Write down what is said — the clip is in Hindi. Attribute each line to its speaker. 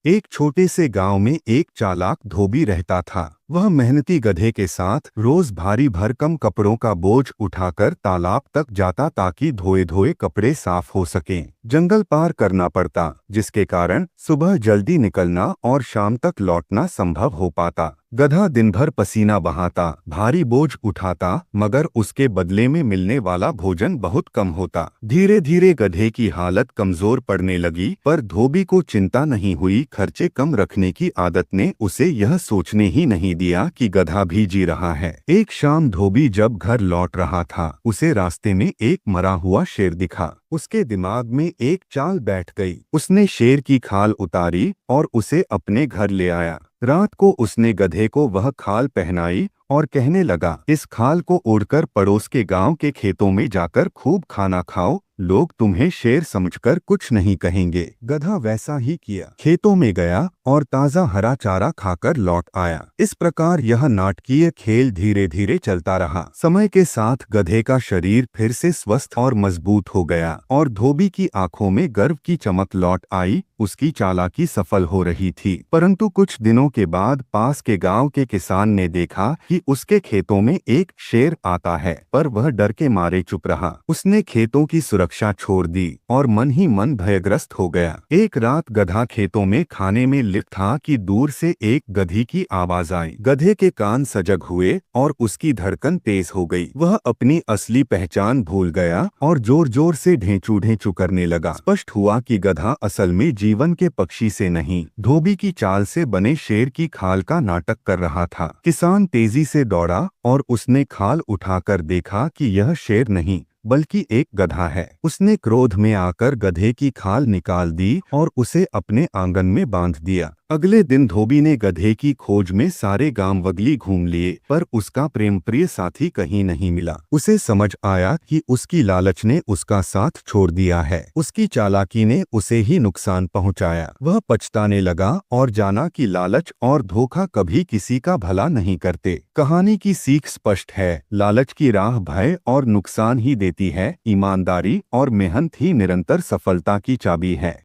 Speaker 1: एक छोटे से गांव में एक चालाक धोबी रहता था। वह मेहनती गधे के साथ रोज भारी भरकम कपड़ों का बोझ उठाकर तालाब तक जाता ताकि धोए धोए कपड़े साफ हो सकें। जंगल पार करना पड़ता, जिसके कारण सुबह जल्दी निकलना और शाम तक लौटना संभव हो पाता। गधा दिन भर पसीना बहाता, भारी बोझ उठाता, मगर उसके बदले में मिलने वाला भोजन बहुत कम होता। धीरे धीरे गधे की हालत कमजोर पड़ने लगी, पर धोबी को चिंता नहीं हुई। खर्चे कम रखने की आदत ने उसे यह सोचने ही नहीं दिया कि गधा भी जी रहा है। एक शाम धोबी जब घर लौट रहा था, उसे रास्ते में एक मरा हुआ शेर दिखा। उसके दिमाग में एक चाल बैठ गई। उसने शेर की खाल उतारी और उसे अपने घर ले आया। रात को उसने गधे को वह खाल पहनाई और कहने लगा, इस खाल को ओढ़कर पड़ोस के गांव के खेतों में जाकर खूब खाना खाओ, लोग तुम्हें शेर समझकर कुछ नहीं कहेंगे। गधा वैसा ही किया, खेतों में गया और ताज़ा हरा चारा खाकर लौट आया। इस प्रकार यह नाटकीय खेल धीरे धीरे चलता रहा। समय के साथ गधे का शरीर फिर से स्वस्थ और मजबूत हो गया और धोबी की आंखों में गर्व की चमक लौट आई। उसकी चालाकी सफल हो रही थी। परंतु कुछ दिनों के बाद पास के गांव के किसान ने देखा कि उसके खेतों में एक शेर आता है, पर वह डर के मारे चुप रहा। उसने खेतों की सुरक्षा छोड़ दी और मन ही मन भयग्रस्त हो गया। एक रात गधा खेतों में खाने में लिप्त था कि दूर से एक गधी की आवाज आई। गधे के कान सजग हुए और उसकी धड़कन तेज हो गई। वह अपनी असली पहचान भूल गया और जोर जोर से ढेंचू ढेंचू करने लगा। स्पष्ट हुआ कि गधा असल में जीवन के पक्षी से नहीं, धोबी की चाल से बने शेर की खाल का नाटक कर रहा था। किसान तेजी से दौड़ा और उसने खाल उठाकर देखा कि यह शेर नहीं बल्कि एक गधा है। उसने क्रोध में आकर गधे की खाल निकाल दी और उसे अपने आंगन में बांध दिया। अगले दिन धोबी ने गधे की खोज में सारे गांव वगली घूम लिए, पर उसका प्रेम प्रिय साथी कहीं नहीं मिला। उसे समझ आया कि उसकी लालच ने उसका साथ छोड़ दिया है। उसकी चालाकी ने उसे ही नुकसान पहुंचाया। वह पछताने लगा और जाना कि लालच और धोखा कभी किसी का भला नहीं करते। कहानी की सीख स्पष्ट है, लालच की राह भय और नुकसान ही देती है, ईमानदारी और मेहनत ही निरंतर सफलता की चाबी है।